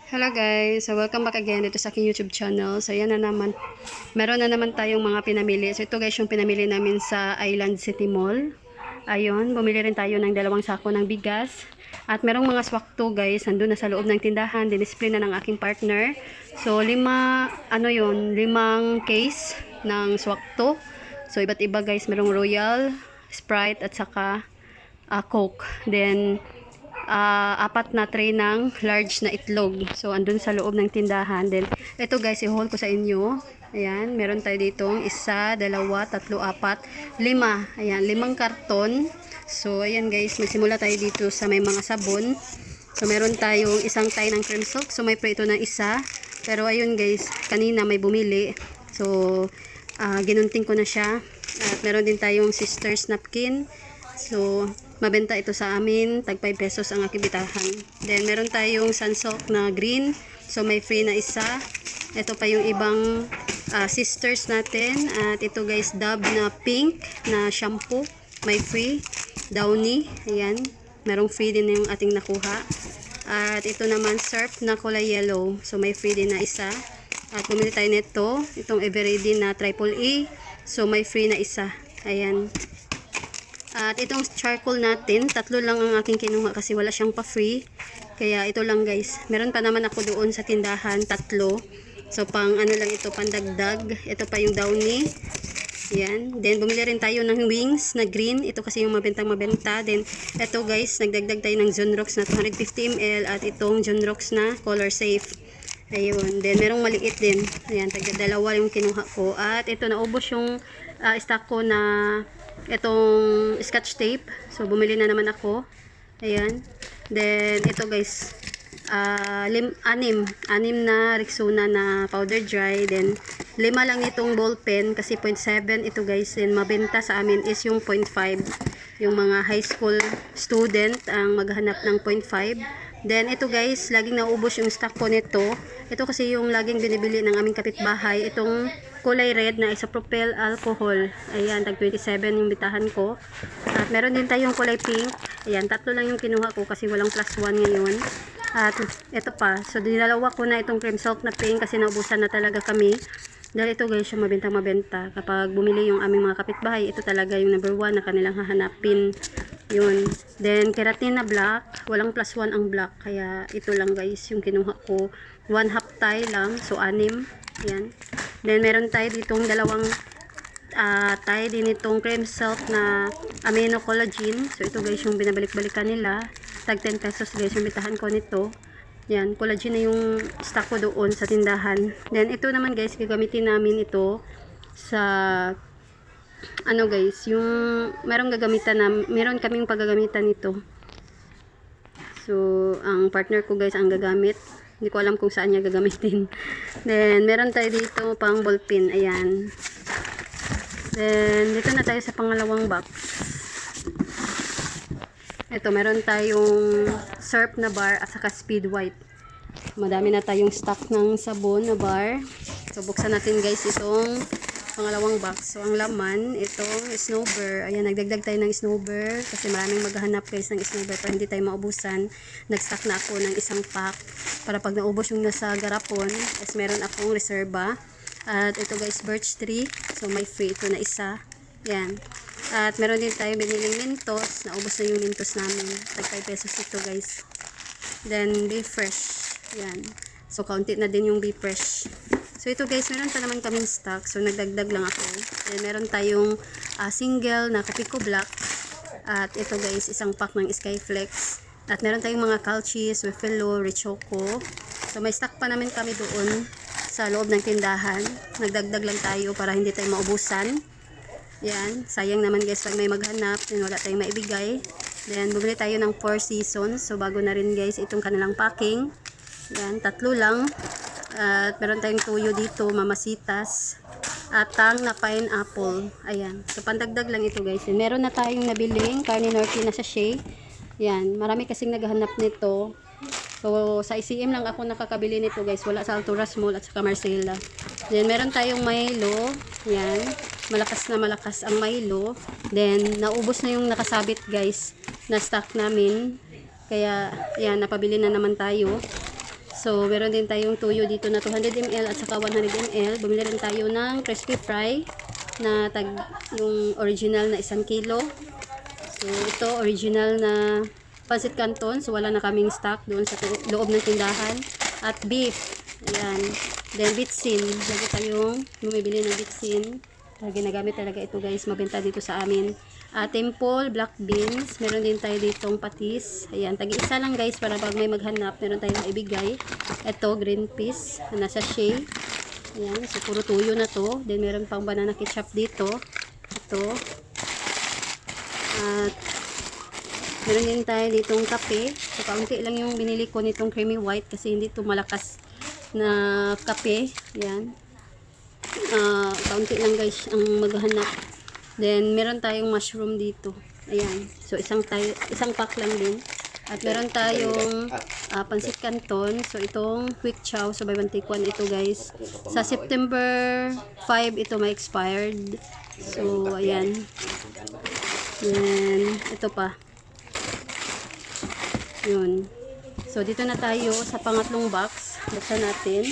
Hello guys, so welcome back again dito sa aking YouTube channel. So yan na naman, meron na naman tayong mga pinamili. So ito guys yung pinamili namin sa Island City Mall. Ayun, bumili rin tayo ng 2 sako ng bigas. At merong mga swakto guys, nandun na sa loob ng tindahan, dinisplay na ng aking partner. So 5 case ng swakto. So iba't iba guys, merong Royal, Sprite at saka Coke. Then 4 na tray ng large na itlog. So, andun sa loob ng tindahan. Then, ito guys, i-haul ko sa inyo. Ayan, meron tayo ditong 1, 2, 3, 4, 5. Ayan, 5 karton. So, ayan guys, magsimula tayo dito sa may mga sabon. So, meron tayong isang tie ng cream silk. So, may preto ng isa. Pero, ayun guys, kanina may bumili. So, ginunting ko na siya. At meron din tayong sisters napkin. So, mabenta ito sa amin. Tag 5 pesos ang aking bitahan. Then, meron tayong Sunsilk na green. So, may free na isa. Ito pa yung ibang sisters natin. At ito guys, Dove na pink na shampoo. May free. Downy. Ayan. Merong free din yung ating nakuha. At ito naman, Surf na kulay yellow. So, may free din na isa. At bumili tayo nito. Itong Eveready na Triple E. So, may free na isa. Ayan. At itong charcoal natin, 3 lang ang aking kinuha kasi wala siyang pa-free. Kaya ito lang guys. Meron pa naman ako doon sa tindahan, 3. So pang ano lang ito, pandagdag. Ito pa yung Downy. Yan. Then bumili rin tayo ng wings na green. Ito kasi yung mabenta. Then ito guys, nagdagdag tayo ng Junrox na 250 ml at itong Junrox na color safe. Ayun. Then merong maliit din. Ayan, tagdalawa yung kinuha ko. At ito, naubos yung stock ko na itong scotch tape. So bumili na naman ako. Ayan. Then ito guys, 6 na Rexona na powder dry. Then 5 lang itong ball pen kasi 0.7 ito guys. Then mabenta sa amin is yung 0.5. Yung mga high school student ang maghanap ng 0.5. Then ito guys, laging naubos yung stock ko nito. Ito kasi yung laging binibili ng aming kapitbahay. Itong kulay red na isopropyl alcohol. Ayan, tag 27 yung bitahan ko. At meron din tayong kulay pink. Ayan, 3 lang yung kinuha ko kasi walang +1 ngayon. At ito pa. So dinalawa ko na itong cream silk na pink kasi naubusan na talaga kami. Dahil ito guys, yung mabenta. Kapag bumili yung aming mga kapitbahay, ito talaga yung number 1 na kanilang hahanapin. Yun. Then, keratin na black. Walang +1 ang black. Kaya, ito lang guys, yung kinuha ko. 1 half tie lang. So, 6. Yan. Then, meron tayo ditong 2 tie din itong cream silk na amino collagen. So, ito guys, yung binabalik-balikan nila. Tag 10 pesos guys, yung bitahan ko nito. Yan, collagen na yung stock ko doon sa tindahan. Then, ito naman guys, gagamitin namin ito sa ano guys, yung meron kaming paggagamitan nito. So, ang partner ko guys ang gagamit. Hindi ko alam kung saan niya gagamitin. Then, meron tayo dito pang ball pen. Ayan. Then, dito na tayo sa pangalawang box. Ito, meron tayong Surf na bar at saka Speed White. Madami na tayong stock ng sabon na bar. So, buksan natin guys itong pangalawang box. So, ang laman, itong Snowbird. Ayan, nagdagdag tayo ng Snowbird kasi maraming maghahanap guys ng Snowbird para hindi tayo maubusan. Nag-stock na ako ng isang pack para pag naubos yung nasa garapon, is meron akong reserba. At ito guys, birch tree. So, may free ito na isa. Yan. At meron din tayo biniling Mentos. Naubos na yung Mentos namin. Tag 5 pesos ito guys. Then, Be Fresh. Yan. So, kaunti na din yung Be Fresh. So, ito guys, meron pa naman kaming stock. So, nagdagdag lang ako. Then, meron tayong single na Copico Black. At ito guys, isang pack ng Skyflex. At meron tayong mga Calchis, Wefelo, Richoco. So, may stock pa namin kami doon sa loob ng tindahan. Nagdagdag lang tayo para hindi tayo maubusan. Yan. Sayang naman guys pag may maghanap. Then, wala tayong maibigay. Then, bumili tayo ng 4 Seasons. So, bago na rin guys itong kanilang packing. Yan. 3 lang. At meron tayong tuyo dito, mamasitas, atang na pineapple. Ayan. So, pandagdag lang ito guys. And meron na tayong nabiling Carne Norte na sachet. Yan. Marami kasing naghahanap nito. So, sa ICM lang ako nakakabili nito guys. Wala sa Alturas Mall at sa Marcela. Then, meron tayong Milo. Yan. Malakas na malakas ang Milo. Then, naubos na yung nakasabit guys na stock namin. Kaya, yan. Napabili na naman tayo. So, So, meron din tayong tuyo dito na 200 ml at saka 100 ml. Bumili rin tayo ng crispy fry na yung original na 1 kilo. So, ito original na pancit canton. So, wala na kaming stock doon sa loob ng tindahan. At beef. Ayan. Then, bitsin. Lagi tayong bumibili ng bitsin. Ginagamit talaga ito guys. Mabenta dito sa amin. Temple, black beans. Meron din tayo ditong patis. Ayan. Tagi-isa lang guys para pag may maghanap. Meron tayong maibigay. Ito, green peas. Na sachet. Ayan. So, puro tuyo na to. Then, meron pang banana ketchup dito. Ito. At meron din tayo ditong kape. So, kaunti lang yung binili ko nitong creamy white kasi hindi ito malakas na kape. Ayan. Kaunti lang guys ang maghanap. Then, meron tayong mushroom dito. Ayan. So, isang pack lang din. At meron tayong pancit canton. So, itong quick chow. So, buy one take one ito guys. Sa September 5 ito may expired. So, ayan. Then, ito pa. Yun. So, dito na tayo sa pangatlong box. Buksan natin.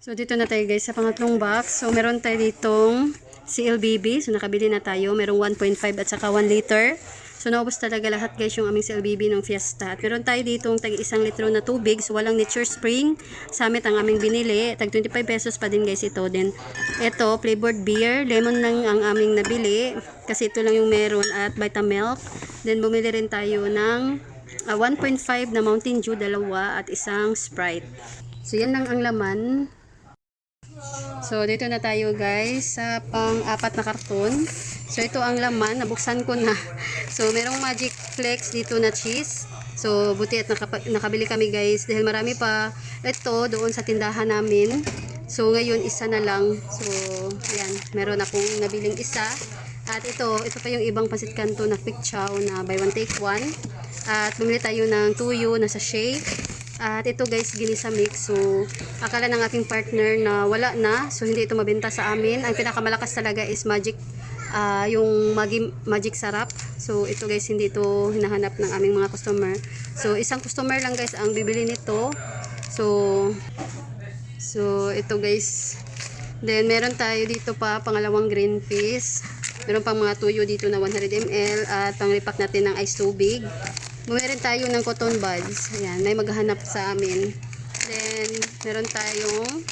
So, dito na tayo guys sa pangatlong box. So, meron tayo ditong CLBB. So, nakabili na tayo. Merong 1.5 at saka 1 liter. So, naubos talaga lahat guys yung aming CLBB ng Fiesta. At meron tayo ditong tag 1 litro na tubig. So, walang Nature Spring. Summit ang aming binili. Tag 25 pesos pa din guys ito. Then, ito, flavored beer. Lemon lang ang aming nabili. Kasi ito lang yung meron. At Vitamilk. Then, bumili rin tayo ng 1.5 na Mountain Dew, dalawa. At isang Sprite. So, yan lang ang laman. So, dito na tayo guys sa pang-apat na karton. So, ito ang laman. Nabuksan ko na. So, merong Magic Flex dito na cheese. So, buti at nakabili kami guys. Dahil marami pa ito doon sa tindahan namin. So, ngayon isa na lang. So, yan. Meron akong nabiling isa. At ito pa yung ibang pancit canton na quick chow na buy one take one. At bumili tayo ng tuyo na sachet. At ito guys, ginisa mix. So, akala ng aking partner na wala na. So, hindi ito mabenta sa amin. Ang pinakamalakas talaga is yung magic sarap. So, ito guys, hindi ito hinahanap ng aming mga customer. So, isang customer lang guys ang bibili nito. So, ito guys. Then, meron tayo dito pa, pangalawang green peas. Meron pang mga tuyo dito na 100 ml. At pang-repack natin ng ice tubig. Bumili rin tayo ng cotton buds. Ayan, may maghahanap sa amin. Then, meron tayong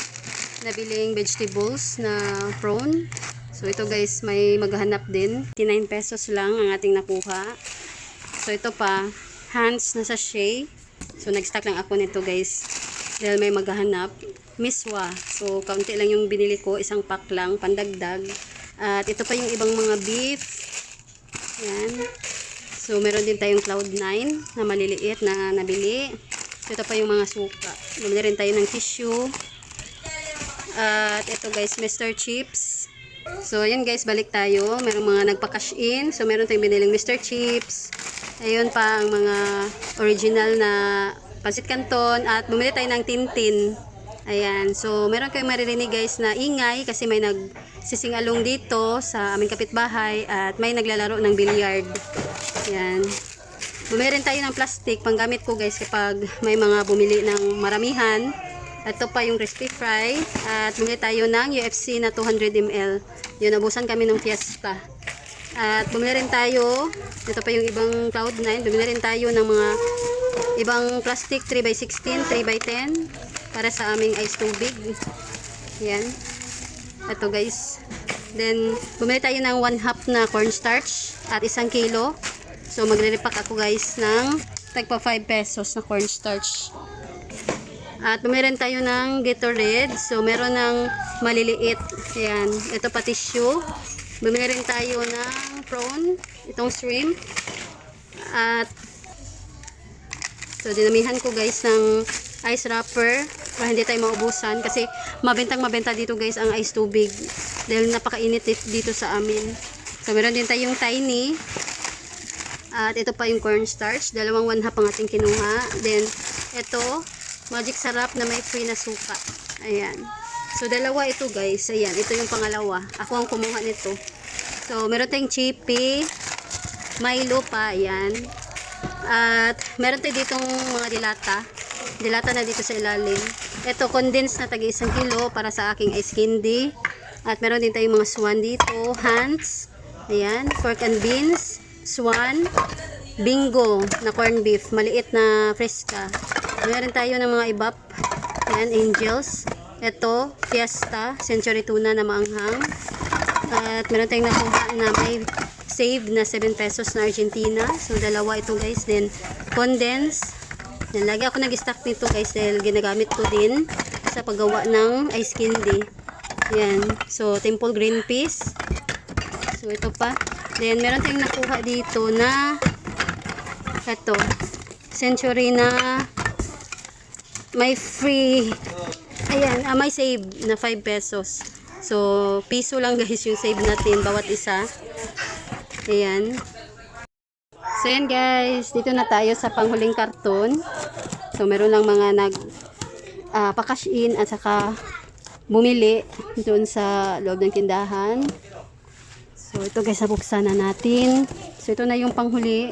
nabiling vegetables na prawn. So, ito guys, may maghahanap din. 89 pesos lang ang ating nakuha. So, ito pa, Hans na sachet. So, nag-stock lang ako nito guys. Dahil may maghahanap. Miswa. So, kaunti lang yung binili ko. Isang pack lang, pandagdag. At ito pa yung ibang mga beef. Ayan. So, meron din tayong Cloud9 na maliliit na nabili. So, ito pa yung mga suka. Bumili rin tayo ng tissue. At ito guys, Mr. Chips. So, ayan guys, balik tayo. Merong mga nagpa-cash in. So, meron tayong biniling Mr. Chips. Ayun pa ang mga original na pancit canton. At bumili tayo ng Tintin. Ayan. So, meron kayong maririnig guys na ingay kasi may nagsisingalong dito sa aming kapitbahay at may naglalaro ng billiard. Ayan. Bumili rin tayo ng plastic. Panggamit ko guys kapag may mga bumili ng maramihan. Ito pa yung crispy fry. At bumili tayo ng UFC na 200 ml. Yun, nabusan kami ng Fiesta. At bumili rin tayo. Ito pa yung ibang Cloud9. Bumili rin tayo ng mga ibang plastic 3x16, 3x10. Para sa aming ice tubig. Ayan. Ito guys. Then, bumili tayo ng 1/2 na cornstarch at 1 kilo. So, magre-repack ako guys ng tagpa 5 pesos na cornstarch. At bumili rin tayo ng Gatorade. So, meron ng maliliit. Ayan. Ito pa tissue. Bumili rin tayo ng prawn. Itong shrimp. At, so, dinamihan ko guys ng ice wrapper para hindi tayo maubusan. Kasi, mabenta dito guys ang ice tubig. Dahil napakainit dito sa amin. So, meron din tayong tiny. At ito pa yung cornstarch. 2 1/2 ang ating kinuha. Then, ito, magic sarap na may free na suka. Ayan. So, 2 ito guys. Ayan, ito yung pangalawa. Ako ang kumuha nito. So, meron tayong chippy. Milo pa. Ayan. At meron tayo ditong mga dilata. Dilata na dito sa ilalim. Ito, condensed na tagi 1 kilo para sa aking ice candy. At meron din tayong mga swan dito. Hans. Ayan. Pork and beans. Swan. Bingo na corned beef. Maliit na fresca. Meron tayo ng mga ibap. Ayan, angels. Ito, fiesta. Century tuna na maanghang. At meron tayong nakuha na may save na 7 pesos na Argentina. So, dalawa ito guys. Then, condense. Yan, lagi ako nag-stock nito guys dahil ginagamit ko din sa paggawa ng ice candy. Yan. So, temple green peas. So, ito pa. Then, meron tayong nakuha dito na ito. Century na may free. Ayan. May save na 5 pesos. So, piso lang guys yung save natin bawat isa. Ayan. So, yan guys. Dito na tayo sa panghuling karton. So, meron lang mga pa-cash in at saka bumili doon sa loob ng tindahan. So, ito guys, nabuksan na natin. So, ito na yung panghuli.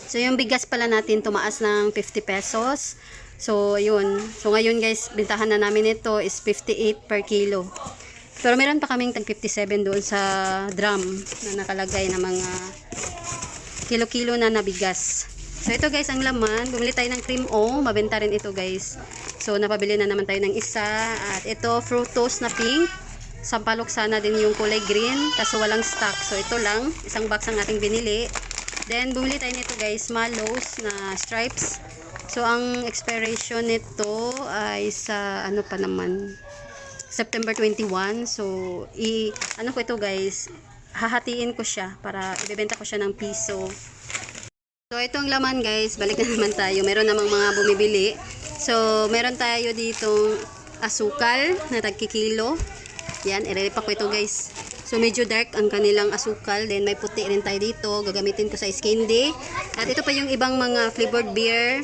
So, yung bigas pala natin tumaas ng 50 pesos. So, yun. So, ngayon guys, bintahan na namin ito is 58 per kilo. Pero meron pa kaming tag 57 doon sa drum na nakalagay na mga kilo-kilo na nabigas. So ito guys ang laman. Bumili tayo ng cream o. Mabenta rin ito guys. So napabili na naman tayo ng isa. At ito fructose na pink. Sampalok sana din yung kulay green. Kaso walang stock. So ito lang. Isang box ang ating binili. Then bumili tayo nito guys. Mallows na stripes. So ang expiration nito ay sa ano pa naman. September 21. So, ano ko ito guys, hahatiin ko siya para ibebenta ko siya ng piso. So, itong laman guys, balik na naman tayo. Meron namang mga bumibili. So, meron tayo ditong asukal na tagkikilo. Yan, irelipa ko ito guys. So, medyo dark ang kanilang asukal. Then, may puti rin tayo dito. Gagamitin ko sa ice candy. At ito pa yung ibang mga flavored beer.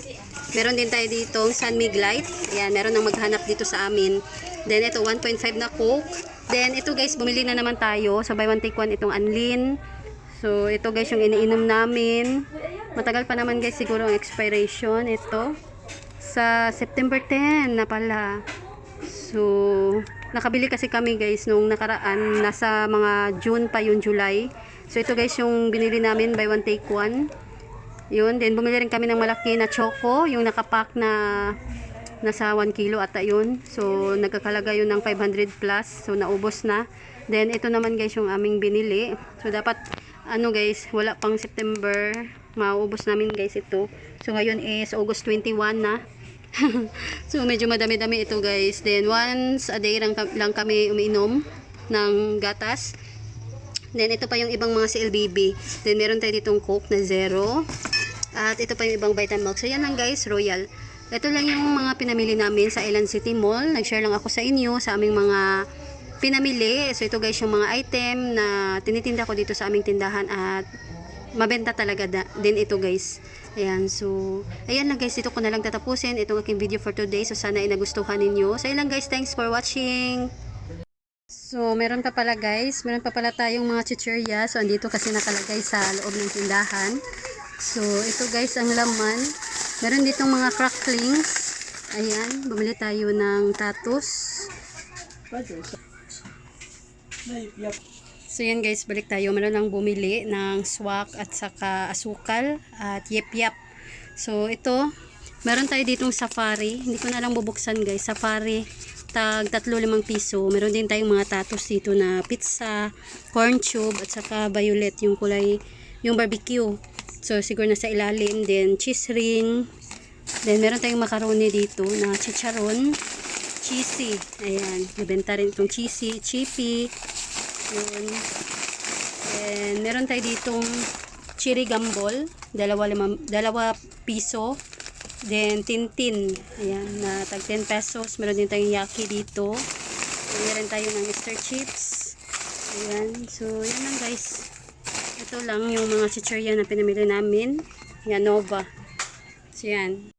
Meron din tayo ditong Sunmig Light. Yan, meron nang maghanap dito sa amin. Then, ito, 1.5 na Coke. Then, ito guys, bumili na naman tayo. So, buy one take one itong Anlin. So, ito guys, yung iniinom namin. Matagal pa naman guys, siguro ang expiration. Ito, sa September 10 na pala. So, nakabili kasi kami guys, nung nakaraan, nasa mga June pa yung July. So, ito guys, yung binili namin, buy one take one. Yun, then bumili rin kami ng malaki na choco, yung nakapack na nasa 1 kilo ata yun. So, nagkakalaga yun ng 500 plus. So, naubos na. Then, ito naman guys yung aming binili. So, dapat, ano guys, wala pang September. Mauubos namin guys ito. So, ngayon is August 21 na. So, medyo madami-dami ito guys. Then, once a day lang kami umiinom ng gatas. Then, ito pa yung ibang mga CLBB. Then, meron tayo ditong Coke na 0. At ito pa yung ibang Vitamilk. So, yan lang guys, Royal. Ito lang yung mga pinamili namin sa Island City Mall. Nag-share lang ako sa inyo sa aming mga pinamili. So ito guys yung mga item na tinitinda ko dito sa aming tindahan at mabenta talaga din ito guys. Ayan, so ayan lang guys, dito ko na lang tatapusin itong aking video for today. So sana ay nagustuhan ninyo. So ayan lang guys, thanks for watching. So meron pa pala guys, meron pa pala tayong mga chichirya. So andito kasi nakalagay sa loob ng tindahan. So ito guys ang laman. Meron ditong mga cracklings. Ayan, bumili tayo ng tatus. So yan guys, balik tayo. Meron lang bumili ng swak at saka asukal at yep-yap. So ito, meron tayo ditong safari. Hindi ko na lang bubuksan guys. Safari, tag 3-5 piso. Meron din tayong mga tatus dito na pizza, corn tube at saka violet yung kulay, yung barbecue. So, siguro nasa ilalim. Then, cheese ring. Then, meron tayong macaroni dito na chicharon. Cheesy. Ayan. Nabenta rin itong cheesy. Chippy. Yun. Then, meron tayo ditong cherry gumball. 2 piso. Then, tintin. Ayan. Na tag 10 pesos. Meron din tayong yaki dito. Then, meron tayo ng Mr. Chips. Ayan. So, yan lang guys. Ito lang yung mga chichirya na pinamili namin. Yan, Nova. So, yan.